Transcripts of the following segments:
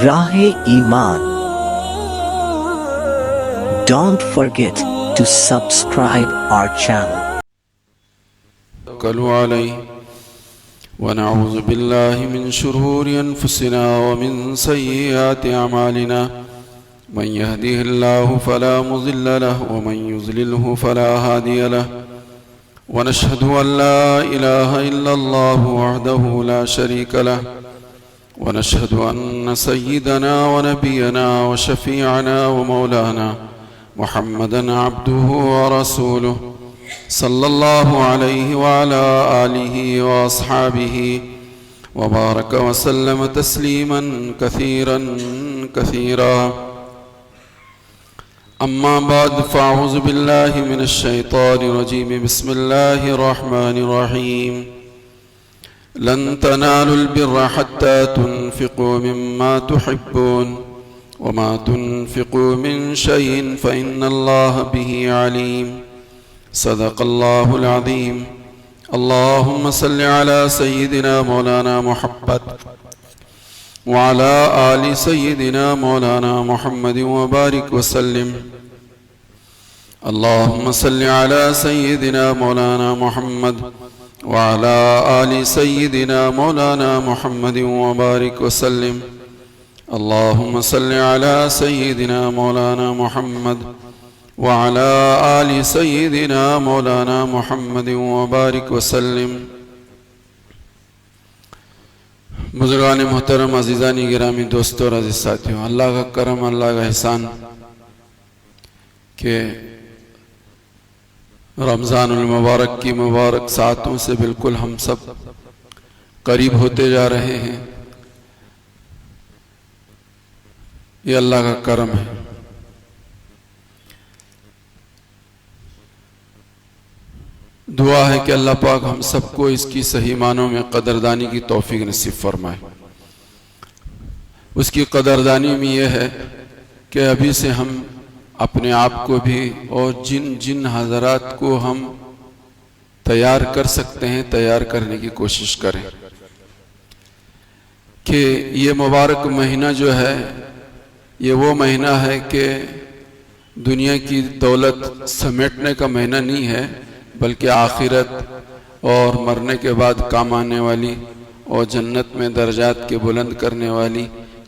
راہ ایمان. Don't forget to subscribe our channel. توكلوا عليه ونعوذ بالله من شرور أنفسنا ومن سيئات أعمالنا من يهده الله فلا مضل له ومن يضلله فلا هادي له ونشهد أن لا إله إلا الله وحده لا شريك له ونشهد أن سيدنا ونبينا وشفيعنا ومولانا محمدًا عبده ورسوله صلى الله عليه وعلى آله وأصحابه وبارك وسلم تسليما كثيرا كثيرا. أما بعد فأعوذ بالله من الشيطان الرجيم. بسم الله الرحمن الرحيم. لن تنالوا البر حتى تنفقوا مما تحبون وما تنفقوا من شيء فإن الله به عليم. صدق الله العظيم. اللهم صل على سيدنا مولانا محمد وعلى آل سيدنا مولانا محمد وبارك وسلم. اللهم صل على سيدنا مولانا محمد وعلى آل سيدنا مولانا محمد وبارك وسلم. اللهم صل على سيدنا مولانا محمد وعلى آل سيدنا مولانا محمد وبارك وسلم. بزرگان محترم، عزیزان گرامی، دوستوں اور عزیز ساتھیوں، اللہ کا کرم، اللہ کا احسان کہ رمضان المبارک کی مبارک ساعتوں سے بالکل ہم سب قریب ہوتے جا رہے ہیں. یہ اللہ کا کرم ہے. دعا ہے کہ اللہ پاک ہم سب کو اس کی صحیح معنوں میں قدردانی کی توفیق نصیب فرمائے. اس کی قدردانی میں یہ ہے کہ ابھی سے ہم اپنے آپ کو بھی اور جن حضرات کو ہم تیار کر سکتے ہیں تیار کرنے کی کوشش کریں کہ یہ مبارک مہینہ جو ہے یہ وہ مہینہ ہے کہ دنیا کی دولت سمیٹنے کا مہینہ نہیں ہے، بلکہ آخرت اور مرنے کے بعد کام آنے والی اور جنت میں درجات کے بلند کرنے والی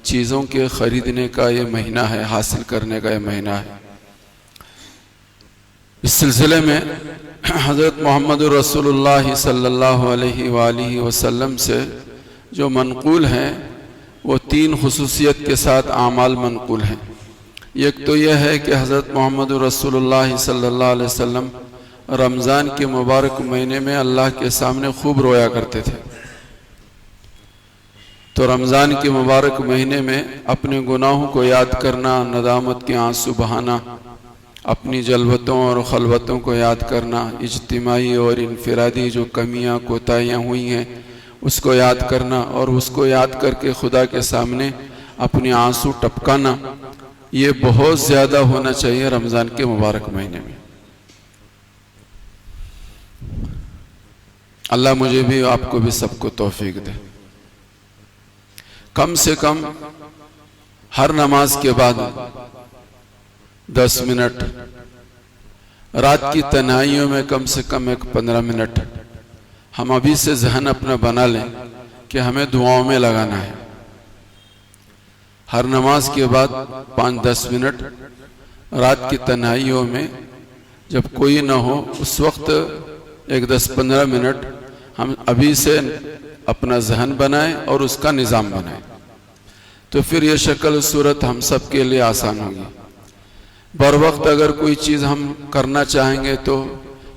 چیزوں کے خریدنے کا یہ مہینہ ہے، حاصل کرنے کا یہ مہینہ ہے. اس سلسلے میں حضرت محمد رسول اللہ صلی اللہ علیہ وآلہ وسلم سے جو منقول ہیں وہ 3 خصوصیت کے ساتھ اعمال منقول ہیں. ایک تو یہ ہے کہ حضرت محمد رسول اللہ صلی اللہ علیہ وسلم رمضان کے مبارک مہینے میں اللہ کے سامنے خوب رویا کرتے تھے. تو رمضان کے مبارک مہینے میں اپنے گناہوں کو یاد کرنا، ندامت کے آنسو بہانا، اپنی جلوتوں اور خلوتوں کو یاد کرنا، اجتماعی اور انفرادی جو کمیاں کوتاہیاں ہوئی ہیں اس کو یاد کرنا، اور اس کو یاد کر کے خدا کے سامنے اپنے آنسو ٹپکانا، یہ بہت زیادہ ہونا چاہیے رمضان کے مبارک مہینے میں. اللہ مجھے بھی آپ کو بھی سب کو توفیق دے. کم سے کم ہر نماز کے بعد 10 منٹ، رات کی تنہائیوں میں کم سے کم 15 منٹ ہم ابھی سے ذہن اپنا بنا لیں کہ ہمیں دعاؤں میں لگانا ہے. ہر نماز کے بعد 5-10 منٹ رات کی تنہائیوں میں جب کوئی نہ ہو اس وقت 10-15 منٹ ہم ابھی سے اپنا ذہن بنائیں اور اس کا نظام بنائیں، تو پھر یہ شکل صورت ہم سب کے لیے آسان ہوگی. بر وقت اگر کوئی چیز ہم کرنا چاہیں گے تو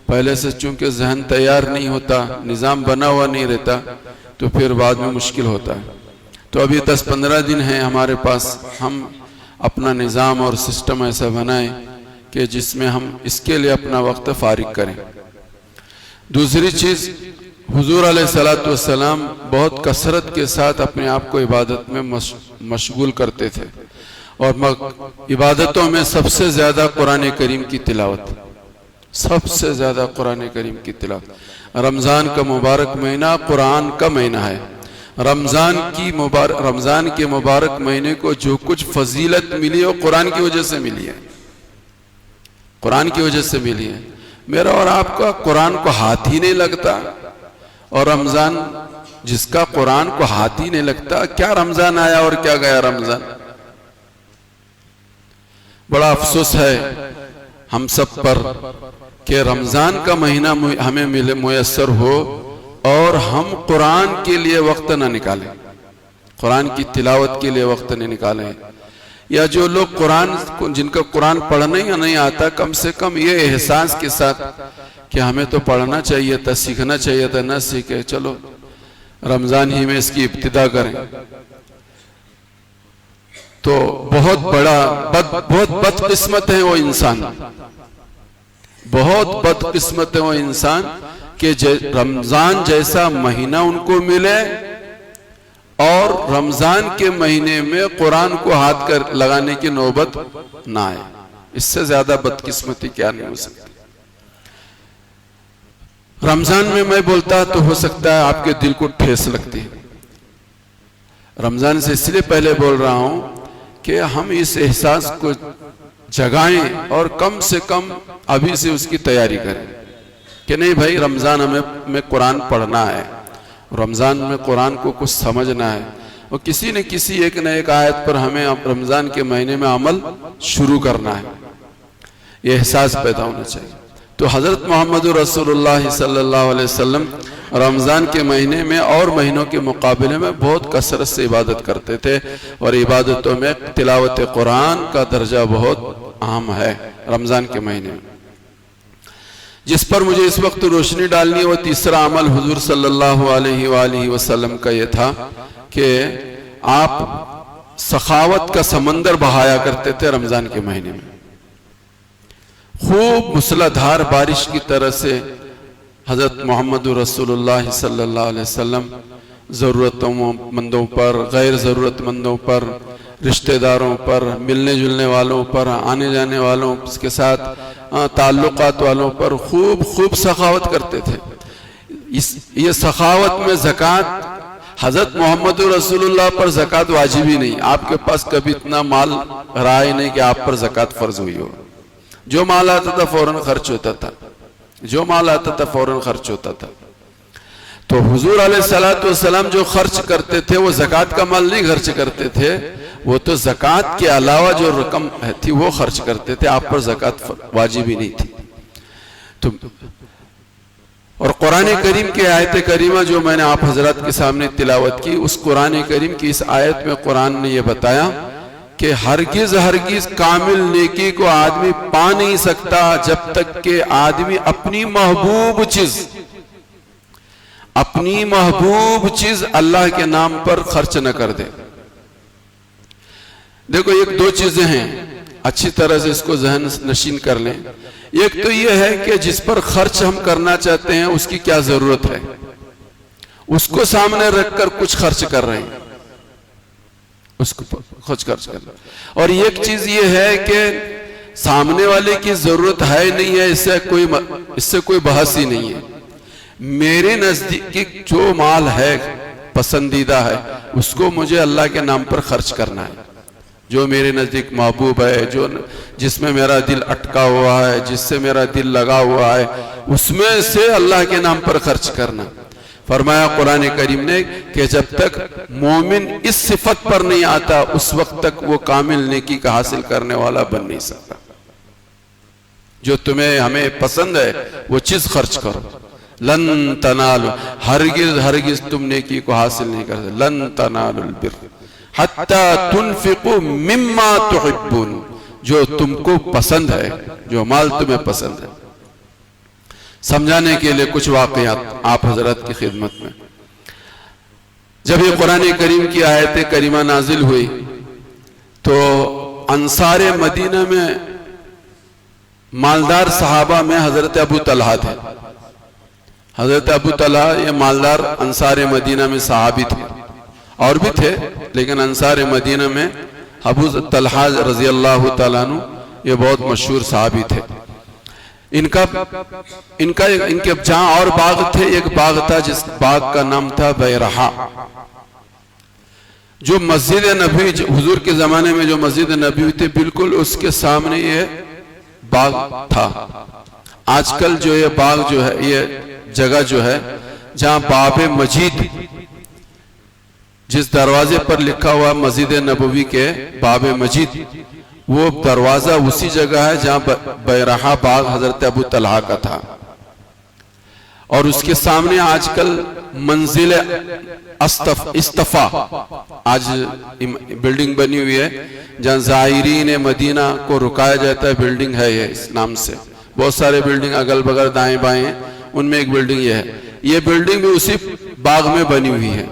پہلے سے چونکہ ذہن تیار نہیں ہوتا، نظام بنا ہوا نہیں رہتا، تو پھر بعد میں مشکل ہوتا ہے. تو ابھی 10-15 دن ہیں ہمارے پاس، ہم اپنا نظام اور سسٹم ایسا بنائیں کہ جس میں ہم اس کے لیے اپنا وقت فارغ کریں. دوسری چیز، حضور علیہ السلام بہت کثرت کے ساتھ اپنے آپ کو عبادت میں مشغول کرتے تھے، اور عبادتوں میں سب سے زیادہ قرآن کریم کی تلاوت، سب سے زیادہ قرآن کریم کی تلاوت. رمضان کا مبارک مہینہ قرآن کا مہینہ ہے. رمضان کے مبارک مہینے کو جو کچھ فضیلت ملی وہ قرآن کی وجہ سے ملی ہے، قرآن کی وجہ سے ملی ہے۔ میرا اور آپ کا قرآن کو ہاتھ ہی نہیں لگتا، اور رمضان جس کا قرآن کو ہاتھ ہی نہیں لگتا، کیا رمضان آیا اور کیا گیا رمضان۔ بڑا افسوس ہے ہم سب پر کہ رمضان کا مہینہ ہمیں میسر ہو اور ہم قرآن کے لیے وقت نہ نکالیں، قرآن کی تلاوت کے لیے وقت نہ نکالیں، یا جو لوگ جن کا قرآن پڑھنے یا نہیں آتا، کم سے کم یہ احساس کے ساتھ کہ ہمیں تو پڑھنا چاہیے تھا، سیکھنا چاہیے تھا، نہ سیکھے، چلو رمضان ہی میں اس کی ابتدا کریں، تو بہت بدقسمت ہے وہ انسان، بہت بدقسمت ہے وہ انسان کہ رمضان جیسا مہینہ ان کو ملے اور رمضان کے مہینے میں قرآن کو ہاتھ لگانے کی نوبت نہ آئے۔ اس سے زیادہ بدقسمتی کیا نہیں ہو سکتی۔ رمضان میں بولتا تو ہو سکتا ہے آپ کے دل کو ٹھیس لگتی ہے، رمضان سے اس لیے پہلے بول رہا ہوں کہ ہم اس احساس کو جگائیں اور کم سے کم ابھی سے اس کی تیاری کریں کہ نہیں بھائی رمضان ہمیں قرآن پڑھنا ہے، رمضان میں قرآن کو کچھ سمجھنا ہے، اور کسی نہ کسی ایک نہ ایک آیت پر ہمیں رمضان کے مہینے میں عمل شروع کرنا ہے، یہ احساس پیدا ہونا چاہیے۔ تو حضرت محمد رسول اللہ صلی اللہ علیہ وسلم رمضان کے مہینے میں اور مہینوں کے مقابلے میں بہت کثرت سے عبادت کرتے تھے، اور عبادتوں میں تلاوت قرآن کا درجہ بہت اہم ہے رمضان کے مہینے میں۔ جس پر مجھے اس وقت روشنی ڈالنی ہے وہ تیسرا عمل حضور صلی اللہ علیہ وآلہ وسلم کا یہ تھا کہ آپ سخاوت کا سمندر بہایا کرتے تھے رمضان کے مہینے میں۔ خوب مسلادھار بارش کی طرح سے حضرت محمد رسول اللہ صلی اللہ علیہ وسلم ضرورت مندوں پر، غیر ضرورت مندوں پر، رشتہ داروں پر، ملنے جلنے والوں پر، آنے جانے والوں کے ساتھ تعلقات والوں پر خوب سخاوت کرتے تھے۔ یہ سخاوت میں زکوٰۃ، حضرت محمد رسول اللہ پر زکوٰۃ واجب ہی نہیں، آپ کے پاس کبھی اتنا مال رہا ہی نہیں کہ آپ پر زکوٰۃ فرض ہوئی ہو، جو مال آتا تھا فوراً خرچ ہوتا تھا، جو مال آتا تھا فوراً خرچ ہوتا تھا۔ تو حضور علیہ السلام جو خرچ کرتے تھے وہ زکوٰۃ کا مال نہیں خرچ کرتے تھے، وہ تو زکوٰۃ کے علاوہ جو رقم تھی وہ خرچ کرتے تھے، آپ پر زکوٰۃ واجب ہی نہیں تھی۔ اور قرآن کریم کی آیت کریمہ جو میں نے آپ حضرات کے سامنے تلاوت کی، اس قرآن کریم کی اس آیت میں قرآن نے یہ بتایا کہ ہرگز کامل نیکی کو آدمی پا نہیں سکتا جب تک کہ آدمی اپنی محبوب چیز اللہ کے نام پر خرچ نہ کر دے۔ دیکھو ایک دو چیزیں ہیں، اچھی طرح سے اس کو ذہن نشین کر لیں۔ ایک تو یہ ہے کہ جس پر خرچ ہم کرنا چاہتے ہیں اس کی کیا ضرورت ہے، اس کو سامنے رکھ کر کچھ خرچ کر رہے ہیں، اس کو خرچ کر رہے ہیں۔ اور ایک چیز یہ ہے کہ سامنے والے کی ضرورت ہے نہیں ہے، اس سے کوئی بحث ہی نہیں ہے۔ میرے نزدیک جو مال ہے پسندیدہ ہے اس کو مجھے اللہ کے نام پر خرچ کرنا ہے، جو میرے نزدیک محبوب ہے، جس میں میرا دل اٹکا ہوا ہے، جس سے میرا دل لگا ہوا ہے، اس میں سے اللہ کے نام پر خرچ کرنا۔ فرمایا قرآن کریم نے کہ جب تک مومن اس صفت پر نہیں آتا اس وقت تک وہ کامل نیکی کا حاصل کرنے والا بن نہیں سکتا۔ جو ہمیں پسند ہے وہ چیز خرچ کرو، لن تنالوا، ہرگز تم نیکی کو حاصل نہیں کر سکتے، لن تنالوا البر حتی تنفقوا مما تحبون، جو تم کو پسند ہے، جو مال تمہیں پسند ہے۔ سمجھانے کے لیے کچھ واقعات آپ حضرات کی خدمت میں۔ جب یہ قرآن کریم کی آیت کریمہ نازل ہوئی تو انصار مدینہ میں مالدار صحابہ میں حضرت ابو طلحہ تھے۔ حضرت ابو طلحہ یہ مالدار انصار مدینہ میں صحابی تھے، اور بھی تھے لیکن انصار مدینہ میں ابو طلحہ رضی اللہ تعالیٰ عنہ یہ بہت مشہور صحابی تھے۔ ان کے جہاں اور باغ تھے، ایک باغ تھا جس باغ کا نام تھا بیرحا، جو مسجد نبوی حضور کے زمانے میں جو مسجد نبوی تھی بالکل اس کے سامنے یہ باغ تھا. آج کل جو یہ باغ جو ہے یہ جگہ جو ہے جہاں باب مجید جس دروازے پر لکھا ہوا مسجد نبوی کے باب مجید وہ دروازہ اسی جگہ ہے جہاں بیرحا باغ حضرت ابو طلحہ کا تھا. اور اس کے سامنے آج کل منزل استفا آج بلڈنگ بنی ہوئی ہے جہاں زائرین مدینہ کو رکایا جاتا ہے. بلڈنگ ہے یہ اس نام سے. بہت سارے بلڈنگ اگل بغل دائیں بائیں ہیں, ان میں ایک بلڈنگ یہ ہے. یہ بلڈنگ بھی اسی باغ میں بنی ہوئی ہے.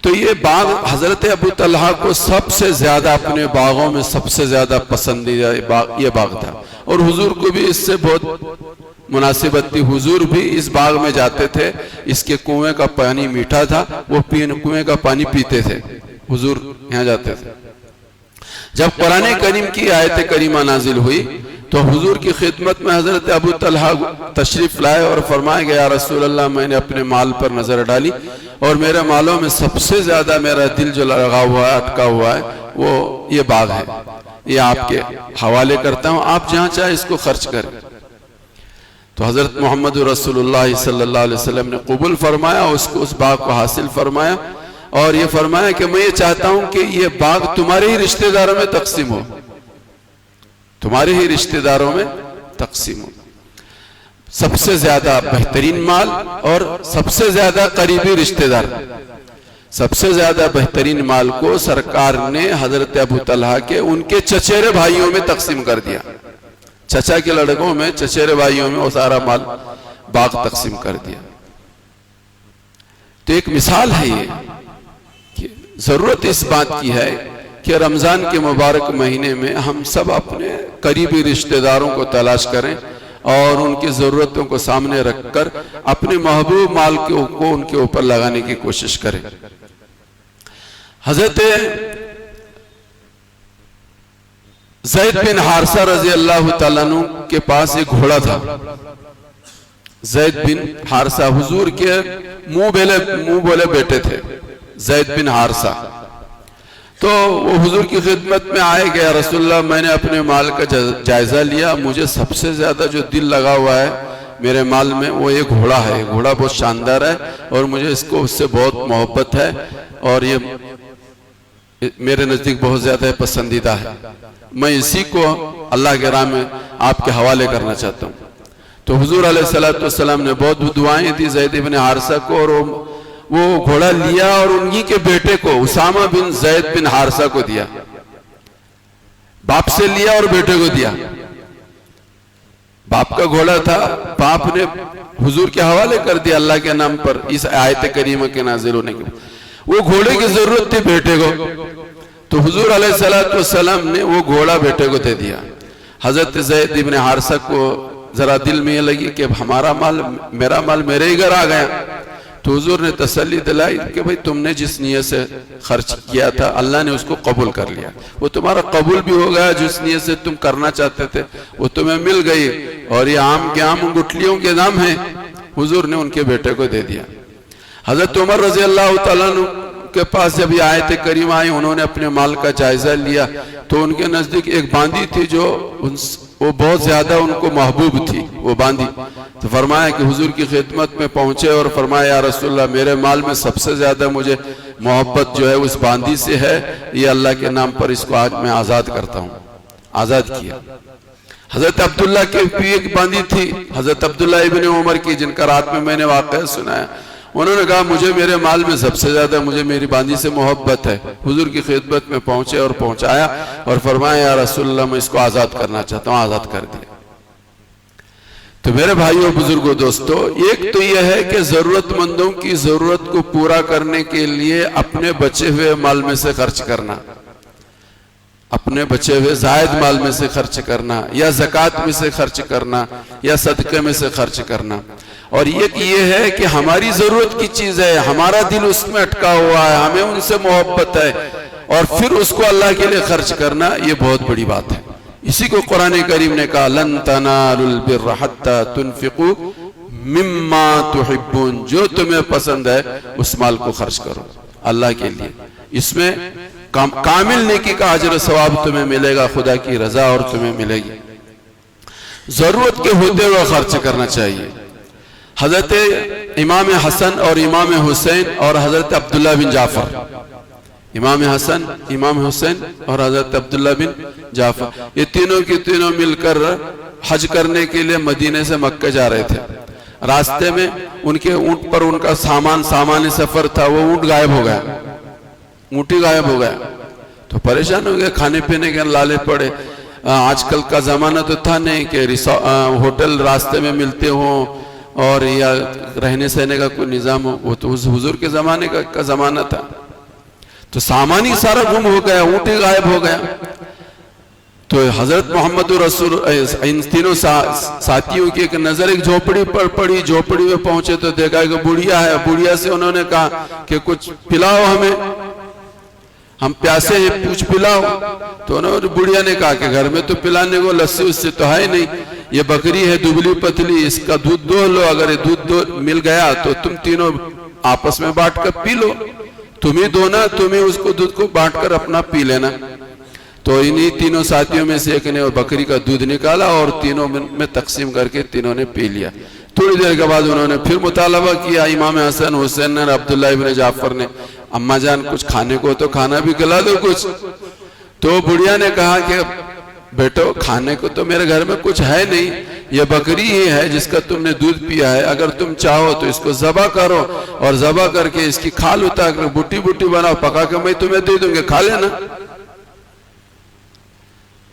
تو یہ باغ حضرت ابو طلحہ کو سب سے زیادہ اپنے باغوں میں سب سے زیادہ پسندیدہ یہ باغ تھا. اور حضور کو بھی اس سے بہت مناسبت تھی. حضور بھی اس باغ میں جاتے تھے. اس کے کنویں کا پانی میٹھا تھا, وہ کنویں کا پانی پیتے تھے. حضور یہاں جاتے تھے. جب قرآن کریم کی آیت کریمہ نازل ہوئی تو حضور کی خدمت میں حضرت ابو طلحہ تشریف لائے اور فرمائے گیا, یا رسول اللہ, میں نے اپنے مال پر نظر ڈالی اور میرے مالوں میں سب سے زیادہ میرا دل جو لگا ہوا ہے, اٹکا ہوا ہے, وہ یہ باغ ہے. یہ آپ کے حوالے کرتا ہوں, آپ جہاں چاہے اس کو خرچ کریں. تو حضرت محمد رسول اللہ صلی اللہ علیہ وسلم نے قبول فرمایا, اس باغ کو حاصل فرمایا اور یہ فرمایا کہ میں یہ چاہتا ہوں کہ یہ باغ تمہارے ہی رشتہ داروں میں تقسیم ہو, تمہارے ہی رشتہ داروں میں تقسیم ہو. سب سے زیادہ بہترین مال اور سب سے زیادہ قریبی رشتہ دار, سب سے زیادہ بہترین مال کو سرکار نے حضرت ابو طلحہ کے ان کے چچیرے بھائیوں میں تقسیم کر دیا. چچا کے لڑکوں میں, چچیرے بھائیوں میں وہ سارا مال باغ تقسیم کر دیا. تو ایک مثال ہے یہ کہ ضرورت اس بات کی ہے کہ رمضان کے مبارک مہینے میں ہم سب اپنے قریبی رشتہ داروں کو تلاش کریں اور ان کی ضرورتوں کو سامنے رکھ کر اپنے محبوب مال کو ان کے اوپر لگانے کی کوشش کریں. حضرت زید بن حارثہ رضی اللہ تعالیٰ عنہ کے پاس ایک گھوڑا تھا. زید بن حارثہ حضور کے منہ بولے بیٹے تھے, زید بن حارثہ. تو وہ حضور کی خدمت میں آئے کہ یا رسول اللہ, میں نے اپنے مال کا جائزہ لیا, مجھے سب سے زیادہ جو دل لگا ہوا ہے میرے مال میں وہ یہ گھوڑا ہے. گھوڑا بہت شاندار ہے اور مجھے اس سے بہت محبت ہے اور یہ میرے نزدیک بہت زیادہ پسندیدہ ہے. میں اسی کو اللہ کے راہ میں آپ کے حوالے کرنا چاہتا ہوں. تو حضور علیہ السلام نے بہت دعائیں دی زید بن حارثہ کو, اور وہ گھوڑا لیا اور انہی کے بیٹے کو اسامہ بن زید بن حارثہ کو دیا. باپ سے لیا اور بیٹے کو دیا. باپ کا گھوڑا تھا, باپ نے حضور کے حوالے کر دیا اللہ کے نام پر اس آیت کریمہ کے نازل ہونے کے. وہ گھوڑے کی ضرورت تھی بیٹے کو, تو حضور علیہ السلام نے وہ گھوڑا بیٹے کو دے دیا. حضرت زید بن حارثہ کو ذرا دل میں یہ لگی کہ ہمارا مال, میرا مال میرے ہی گھر آ گیا. تو حضور نے تسلی دلائی کہ بھئی تم نے جس نیت سے خرچ کیا تھا اللہ نے اس کو قبول کر لیا, وہ تمہارا قبول بھی ہو گیا. جس نیت سے تم کرنا چاہتے تھے وہ تمہیں مل گئی. اور یہ عام کے عام انگٹھلیوں کے نام ہیں, حضور نے ان کے بیٹے کو دے دیا. حضرت عمر رضی اللہ تعالیٰ عنہ کے پاس جب یہ آیت کریمہ آئی, انہوں نے اپنے مال کا جائزہ لیا تو ان کے نزدیک ایک باندی تھی جو وہ بہت زیادہ ان کو محبوب تھی, وہ باندی. تو فرمایا کہ حضور کی خدمت میں پہنچے اور فرمایا, یا رسول اللہ, میرے مال میں سب سے زیادہ مجھے محبت جو ہے اس باندی سے ہے, یہ اللہ کے نام پر اس کو آج میں آزاد کرتا ہوں. آزاد کیا. حضرت عبداللہ کی بھی ایک باندی تھی, حضرت عبداللہ ابن عمر کی, جن کا رات میں نے واقعہ سنایا. انہوں نے کہا مجھے میرے مال میں سب سے زیادہ مجھے میری باندی سے محبت ہے. حضور کی خدمت میں پہنچے اور پہنچایا اور فرمایا, یا رسول اللہ, میں اس کو آزاد کرنا چاہتا ہوں. آزاد کر دیا. تو میرے بھائیوں, بزرگوں, دوستو, ایک تو یہ ہے کہ ضرورت مندوں کی ضرورت کو پورا کرنے کے لیے اپنے بچے ہوئے مال میں سے خرچ کرنا, اپنے بچے ہوئے زائد مال میں سے خرچ کرنا, یا زکوٰۃ میں سے خرچ کرنا, یا صدقے میں سے خرچ کرنا. اور یہ ہے کہ ہماری ضرورت کی چیز ہے, ہمارا دل اس میں اٹکا ہوا ہے, ہمیں ان سے محبت ہے, اور پھر اس کو اللہ کے لیے خرچ کرنا, یہ بہت بڑی بات ہے. اسی کو قرآن کریم نے کہا, لن تنالوا البر حتى تنفقوا مما تحبون, جو تمہیں پسند ہے اس مال کو خرچ کرو اللہ کے لیے. اس میں کامل نیکی کا اجر و ثواب تمہیں ملے گا، خدا کی رضا اور تمہیں ملے گی۔ ضرورت کے ہوتے ہوئے خرچ کرنا چاہیے۔ حضرت امام حسن اور امام حسین اور حضرت عبداللہ بن جعفر، امام حسن، امام حسین اور حضرت عبداللہ بن جعفر، یہ تینوں کی تینوں مل کر حج کرنے کے لیے مدینے سے مکہ جا رہے تھے۔ راستے میں ان کے اونٹ پر ان کا سامان سفر تھا، وہ اونٹ غائب ہو گیا، اونٹ ہی غائب ہو گیا تو پریشان ہو گئے، کھانے پینے کے لالے پڑے۔ آج کل کا زمانہ تو تھا نہیں کہ ہوٹل راستے میں ملتے ہوں اور یا رہنے سہنے کا کوئی نظام ہو، وہ تو حضور کے زمانے کا زمانہ تھا۔ تو سامان ہی سارا گم ہو گیا، اونٹ ہی غائب ہو گیا۔ تو حضرت محمد رسول ان تینوں ساتھیوں کی ایک نظر ایک جھوپڑی پر پڑی، جھوپڑی میں پہنچے تو دیکھا کہ بڑھیا ہے۔ بڑھیا سے انہوں نے کہا کہ کچھ پلاؤ ہمیں، ہم پیاسے ہیں، کچھ پلاؤ۔ تو انہوں نے بڑھیا نے کہا کہ گھر میں تو پلانے کو لسی اس سے تو ہے نہیں، یہ بکری ہے دبلی پتلی، اس کا دودھ دو لو، اگر یہ دودھ مل گیا تو تم تینوں آپس میں بانٹ کر پی لو، تمہیں دونا، تمہیں اس کو دودھ کو بانٹ کر اپنا پی لینا۔ تو انہی تینوں ساتھیوں میں سے ایک نے بکری کا دودھ نکالا اور تینوں میں تقسیم کر کے تینوں نے پی لیا۔ تھوڑی دیر کے بعد انہوں نے پھر مطالبہ کیا، امام حسن، حسین اور عبداللہ ابن جعفر نے، اماں جان کچھ کھانے کو تو کھانا بھی کھلا دو کچھ۔ تو بڑھیا نے کہا کہ بیٹو کھانے کو تو میرے گھر میں کچھ ہے نہیں، یہ بکری ہی ہے جس کا تم نے دودھ پیا ہے، اگر تم چاہو تو اس کو ذبح کرو اور ذبح کر کے اس کی کھال اتار کر بوٹی بوٹی بناؤ، پکا کے میں تمہیں دے دوں گا، کھا لینا،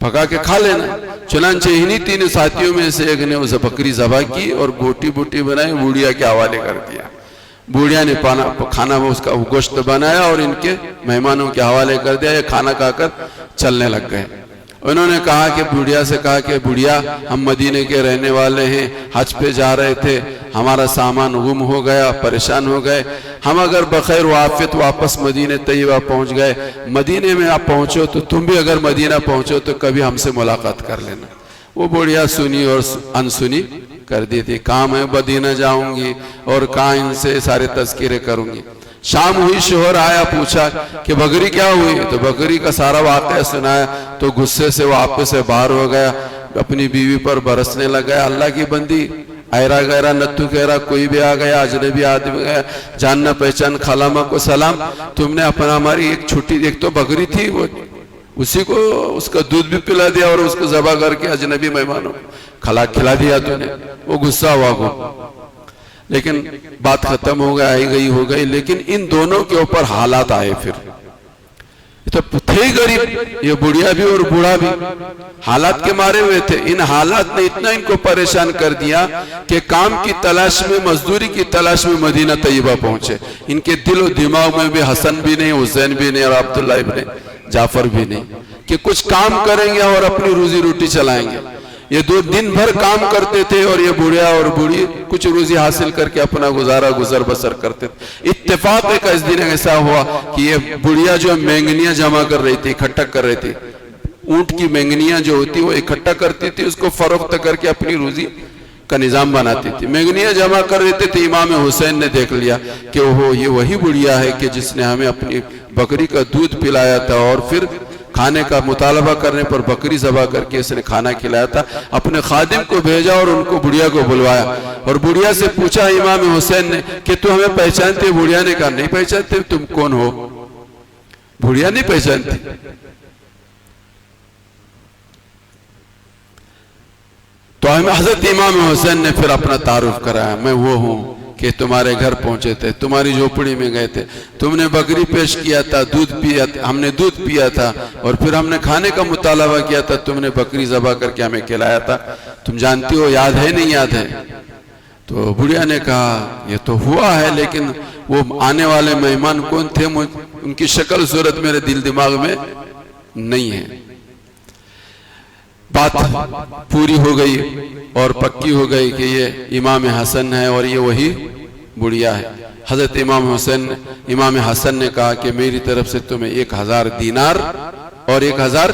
پکا کے کھا لینا۔ چنانچہ انہی تین ساتھیوں میں سے ایک نے اسے بکری ذبح کی اور بوٹی بوٹی بنائی، بوڑھیا کے حوالے کر دیا۔ بوڑھیا نے کھانا اس کا گوشت بنایا اور ان کے مہمانوں کے حوالے کر دیا، یہ کھانا کھا کر چلنے لگ گئے۔ انہوں نے کہا کہ بوڑھیا سے کہا کہ بوڑھیا ہم مدینے کے رہنے والے ہیں، حج پہ جا رہے تھے، ہمارا سامان گم ہو گیا، پریشان ہو گئے، ہم اگر بخیر و عافیت واپس مدینہ طیبہ پہنچ گئے، مدینے میں آپ پہنچو تو تم بھی اگر مدینہ پہنچو تو کبھی ہم سے ملاقات کر لینا۔ وہ بوڑھیا سنی اور انسنی کر دی تھی، کام ہے مدینہ جاؤں گی اور کہاں ان سے سارے تذکرے کروں گی۔ شام ہوئی، شوہر آیا، پوچھا کہ بکری کیا ہوئی، تو بکری کا سارا واقعہ سنایا تو غصے سے وہ آپے سے باہر ہو گیا، اپنی بیوی پر برسنے لگا، اللہ کی بندی، ایرا گیرا نتو کہرا کوئی بھی آ گیا، اجنبی آدمی گیا، جاننا پہچان خالامہ کو سلام، تم نے اپنا ہماری ایک چھوٹی ایک تو بکری تھی، وہ اسی کو اس کا دودھ بھی پلا دیا اور اس کو ذبح کر کے اجنبی مہمانوں کھلا دیا تو نے، وہ غصہ ہوا کو۔ لیکن بات ختم ہو گئی، آئی گئی ہو گئی، لیکن ان دونوں کے اوپر حالات آئے پھر، تو تھے غریب، یہ بڑھیا بھی اور بوڑھا بھی حالات کے مارے ہوئے تھے۔ ان حالات نے اتنا ان کو پریشان کر دیا کہ کام کی تلاش میں، مزدوری کی تلاش میں مدینہ طیبہ پہنچے۔ ان کے دل و دماغ میں بھی حسن بھی نہیں، حسین بھی نہیں اور عبداللہ ابن جعفر بھی نہیں کہ کچھ کام کریں گے اور اپنی روزی روٹی چلائیں گے۔ یہ دو دن بھر کام کرتے تھے اور یہ بوڑھیا اور بوڑھی کچھ روزی حاصل کر کے اپنا گزر بسر کرتے تھے۔ اتفاق ایک اس دن ایسا ہوا کہ یہ بوڑھیا جو مینگنیاں جمع کر رہی تھی، اکٹھا کر رہی تھی، اونٹ کی مینگنیاں جو ہوتی وہ اکٹھا کرتی تھی، اس کو فروخت کر کے اپنی روزی کا نظام بناتی تھی۔ مینگنیاں جمع کر رہتے تھے، امام حسین نے دیکھ لیا کہ یہ وہی بوڑھیا ہے کہ جس نے ہمیں اپنی بکری کا دودھ پلایا تھا اور پھر کھانے کا مطالبہ کرنے پر بکری ذبح کر کے اس نے کھانا کھلایا تھا۔ اپنے خادم کو بھیجا اور ان کو بڑھیا کو بلوایا اور بڑھیا سے پوچھا امام حسین نے کہ تو ہمیں پہچانتے؟ بڑھیا نے کہا نہیں پہچانتے، تم کون ہو؟ بڑھیا نہیں پہچانتی۔ تو حضرت امام حسین نے پھر اپنا تعارف کرایا، میں وہ ہوں کہ تمہارے گھر پہنچے تھے، تمہاری جھوپڑی میں گئے تھے، تم نے بکری پیش کیا تھا، دودھ پیا تھا، ہم نے دودھ پیا تھا اور پھر ہم نے کھانے کا مطالبہ کیا تھا، تم نے بکری ذبح کر کے ہمیں کھلایا تھا، تم جانتی ہو، یاد ہے نہیں یاد ہے؟ تو بڑھیا نے کہا یہ تو ہوا ہے، لیکن وہ آنے والے مہمان کون تھے، ان کی شکل صورت میرے دل دماغ میں نہیں ہے۔ بات پوری ہو گئی اور پکی ہو گئی کہ یہ امام حسن ہے اور یہ وہی بڑھیا ہے۔ حضرت امام حسن نے کہا کہ میری طرف سے تمہیں 1000 دینار اور 1000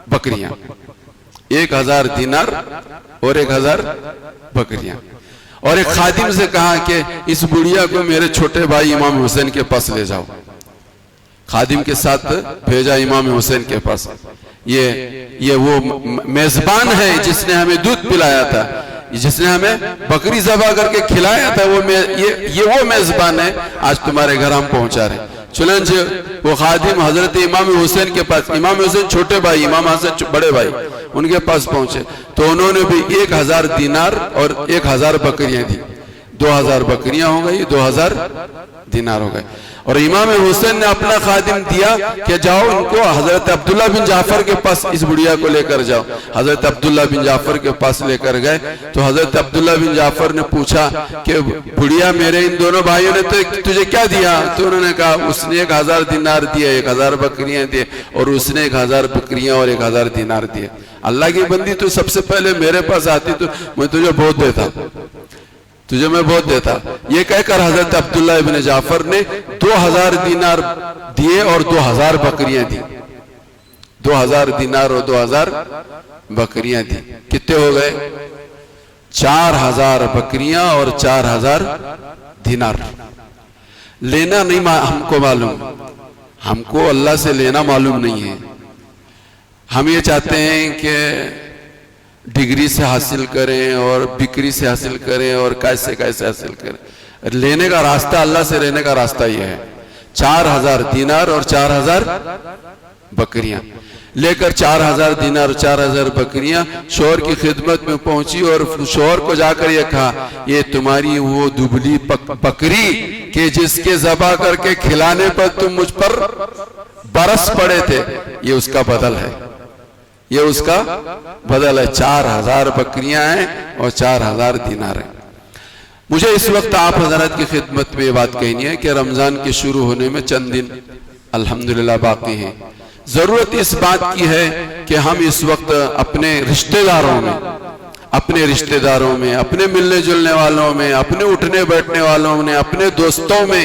بکریاں، 1000 دینار اور 1000 بکریاں، اور ایک خادم سے کہا کہ اس بڑھیا کو میرے چھوٹے بھائی امام حسین کے پاس لے جاؤ۔ خادم کے ساتھ بھیجا امام حسین کے پاس. یہ وہ میزبان ہے جس نے ہمیں دودھ پلایا تھا, جس نے ہمیں بکری ذبح کر کے کھلایا تھا, یہ وہ میزبان ہے, آج تمہارے گھر ہم پہنچا رہے ہیں. چنانچہ وہ خادم حضرت امام حسین کے پاس, امام حسین چھوٹے بھائی, امام حسن بڑے بھائی, ان کے پاس پہنچے تو انہوں نے بھی 1000 دینار اور 1000 بکریاں دی. 2000 بکریاں ہو گئی, 2000 دینار ہو گئے. اور امام حسین نے اپنا خادم دیا کہ جاؤ ان کو حضرت عبداللہ بن جعفر کے پاس اس بڑھیا کو لے کر جاؤ. حضرت عبداللہ بن جعفر کے پاس لے کر گئے تو حضرت عبداللہ بن جعفر نے پوچھا کہ بڑھیا میرے ان دونوں بھائیوں نے تجھے کیا دیا؟ تو انہوں نے کہا اس نے 1000 دینار دیے, 1000 بکریاں دیے, اور اس نے 1000 بکریاں اور 1000 دینار دیے. اللہ کی بندی تو سب سے پہلے میرے پاس آتی تو میں تجھے بہت دیتا, تجھے میں بہت دیتا. یہ کہہ کر حضرت عبداللہ ابن جعفر نے 2000 دینار دیے اور 2000 بکریاں دی. 2000 دینار اور 2000 بکریاں دی. کتنے ہو گئے؟ 4000 بکریاں اور 4000 دینار. لینا نہیں ہم کو معلوم, ہم کو اللہ سے لینا معلوم نہیں ہے. ہم یہ چاہتے ہیں کہ ڈگری سے حاصل کریں اور بکری سے حاصل کریں اور کیسے حاصل کریں. لینے کا راستہ, اللہ سے لینے کا راستہ یہ ہے. 4000 دینار اور 4000 بکریاں لے کر 4000 دینار اور 4000 بکریاں شوہر کی خدمت میں پہنچی اور شوہر کو جا کر یہ کہا یہ تمہاری وہ دبلی بکری کہ جس کے ذبح کر کے کھلانے پر تم مجھ پر برس پڑے تھے, یہ اس کا بدل ہے, یہ اس کا بدل ہے. 4000 بکریاں ہیں اور 4000 دینار ہیں. مجھے اس وقت آپ حضرات کی خدمت میں یہ بات کہنی ہے کہ رمضان کے شروع ہونے میں چند دن الحمدللہ باقی ہیں. ضرورت اس بات کی ہے کہ ہم اس وقت اپنے رشتہ داروں میں, اپنے ملنے جلنے والوں میں, اپنے اٹھنے بیٹھنے والوں میں, اپنے دوستوں میں,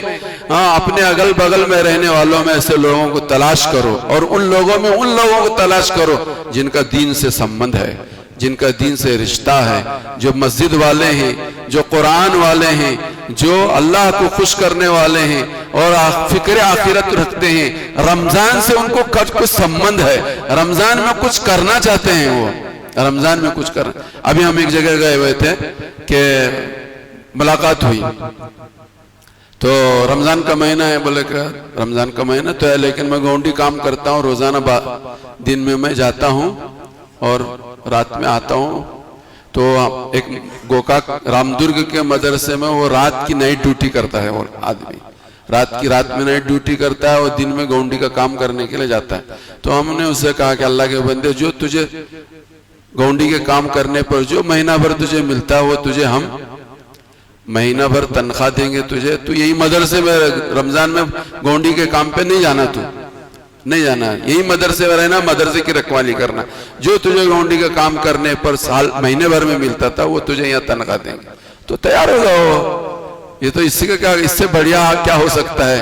اپنے اگل بغل میں رہنے والوں میں ایسے لوگوں کو تلاش کرو, اور ان لوگوں میں ان لوگوں کو تلاش کرو جن کا دین سے سمبند ہے, جن کا دین سے رشتہ ہے, جو مسجد والے ہیں, جو قرآن والے ہیں, جو اللہ کو خوش کرنے والے ہیں اور فکر آخرت رکھتے ہیں. رمضان سے ان کو کچھ سمبند ہے, رمضان میں کچھ کرنا چاہتے ہیں, وہ رمضان میں کچھ کرنا. ابھی ہم ایک جگہ گئے ہوئے تھے کہ ملاقات ہوئی تو رمضان کا مہینہ ہے, بولے کہ رمضان کا مہینہ تو ہے لیکن میں گونڈی کام کرتا ہوں, روزانہ دن میں جاتا ہوں اور رات میں آتا ہوں. تو ایک گوکاک رامدرگ کے مدرسے میں وہ رات کی نائٹ ڈیوٹی کرتا ہے, وہ آدمی رات میں نائٹ ڈیوٹی کرتا ہے اور دن میں گونڈی کا کام کرنے کے لیے جاتا ہے. تو ہم نے اسے کہا کہ اللہ کے بندے جو تجھے گونڈی کے کام کرنے پر جو مہینہ بھر تجھے ملتا ہے وہ تجھے ہم مہینہ بھر تنخواہ دیں گے تجھے, تو یہی مدرسے میں رمضان میں گونڈی کے کام پہ نہیں جانا, تو نہیں جانا, یہی مدرسے میں رہنا, مدرسے کی رکھوالی کرنا. جو تجھے گونڈی کا کام کرنے پر سال مہینے بھر میں ملتا تھا وہ تجھے یہاں تنخواہ دیں گے, تو تیار ہو جاؤ. یہ تو اس سے بڑھیا کیا ہو سکتا ہے.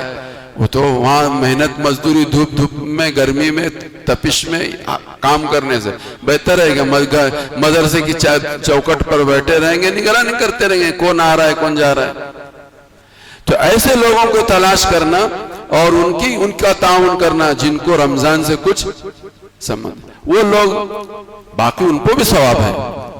وہ تو وہاں محنت مزدوری دھوپ میں گرمی میں تپش میں کام کرنے سے بہتر ہے کہ مدرسے کی چوکٹ پر بیٹھے رہیں گے, نگرانی کرتے رہیں گے کون آ رہا ہے کون جا رہا ہے. تو ایسے لوگوں کو تلاش کرنا اور ان کا تعاون کرنا جن کو رمضان سے کچھ سمجھ, وہ لوگ باقی ان کو بھی ثواب ہے.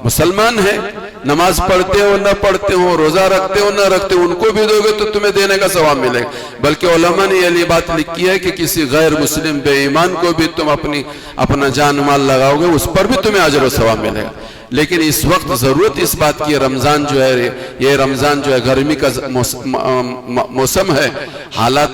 مسلمان ہیں, نماز پڑھتے ہو نہ پڑھتے ہو, روزہ رکھتے ہو نہ رکھتے ہو, ان کو بھی دو گے تو تمہیں دینے کا ثواب ملے گا. بلکہ علماء نے یہ بات لکھی ہے کہ کسی غیر مسلم بے ایمان کو بھی تم اپنا جان مال لگاؤ گے, اس پر بھی تمہیں اجر و ثواب ملے گا. لیکن اس وقت ضرورت اس بات کی, رمضان جو ہے یہ رمضان جو ہے گرمی کا موسم ہے, حالات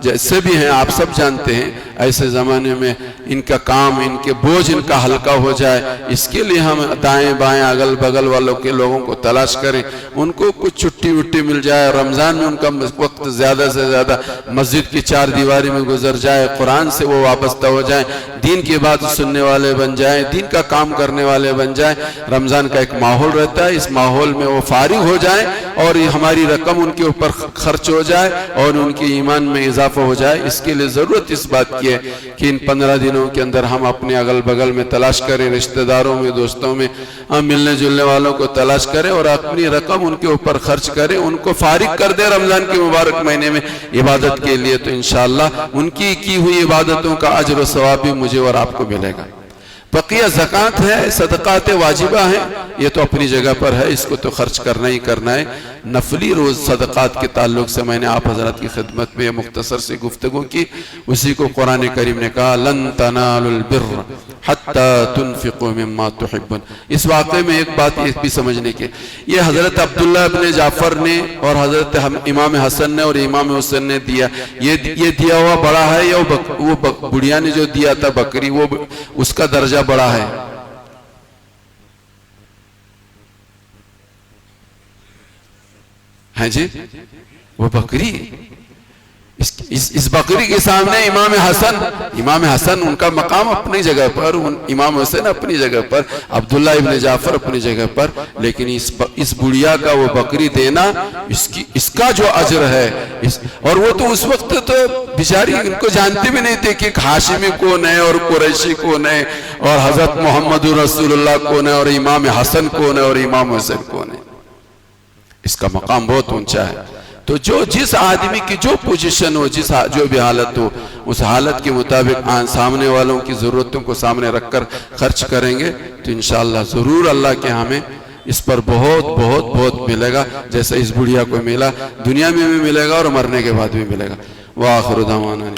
جیسے بھی ہیں آپ سب جانتے ہیں. ایسے زمانے میں ان کا کام, ان کے بوجھ ان کا ہلکا ہو جائے, اس کے لیے ہم دائیں بائیں اگل بغل والوں کے لوگوں کو تلاش کریں, ان کو کچھ چھٹی وٹی مل جائے, رمضان میں ان کا وقت زیادہ سے زیادہ مسجد کی 4 دیواری میں گزر جائے, قرآن سے وہ وابستہ ہو جائیں, دین کی بات سننے والے بن جائیں, دین کا کام کرنے والے بن جائیں. رمضان کا ایک ماحول رہتا ہے، اس ماحول میں وہ فارغ ہو جائیں اور ہماری رقم ان کے اوپر خرچ ہو جائے اور ان کے ایمان میں اضافہ ہو جائے۔ اس کے لیے ضرورت اس بات کی ہے کہ ان 15 دنوں کے اندر ہم اپنے اگل بغل میں تلاش کریں، رشتہ داروں میں، دوستوں میں، ہم ملنے جلنے والوں کو تلاش کریں اور اپنی رقم ان کے اوپر خرچ کریں، ان کو فارغ کر دیں رمضان کے مبارک مہینے میں عبادت کے لیے، تو انشاءاللہ ان کی ہوئی عبادتوں کا اجر و ثواب بھی مجھے اور آپ کو ملے گا۔ بقیہ زکوٰۃ ہے، صدقات واجبہ ہیں، یہ تو اپنی جگہ پر ہے، اس کو تو خرچ کرنا ہی کرنا ہے۔ نفلی روز صدقات کے تعلق سے میں نے آپ حضرات کی خدمت میں مختصر سی گفتگو کی، اسی کو قرآن کریم نے کہا لن تنالوا البر حتی تنفقوا مما تحبون۔ اس واقعے میں ایک بات یہ بھی سمجھنے کی، یہ حضرت عبداللہ ابن جعفر نے اور حضرت امام حسن نے اور امام حسن نے دیا، یہ دیا ہوا بڑا ہے یا وہ بڑھیا نے جو دیا تھا بکری، وہ اس کا درجہ بڑا ہے؟ ہیں جی، وہ بکری، اس بکری کے سامنے امام حسن ان کا مقام اپنی جگہ پر، امام حسین اپنی جگہ پر، عبداللہ ابن جعفر اپنی جگہ پر، لیکن اس بڑھیا کا وہ بکری دینا، اس کا جو اجر ہے، اور وہ تو اس وقت تو بیچاری ان کو جانتے بھی نہیں تھے کہ ہاشمی کون ہے اور قریشی کون ہے اور حضرت محمد رسول اللہ کون ہے اور امام حسن کون ہے اور امام حسین کون ہے۔ اس کا مقام بہت اونچا ہے۔ تو جس آدمی کی جو پوزیشن ہو، جو بھی حالت ہو، اس حالت کے مطابق سامنے والوں کی ضرورتوں کو سامنے رکھ کر خرچ کریں گے تو انشاءاللہ ضرور اللہ کے ہمیں اس پر بہت بہت بہت ملے گا، جیسا اس بڑھیا کو ملا، دنیا میں بھی ملے گا اور مرنے کے بعد بھی ملے گا۔ وآخر دعوانا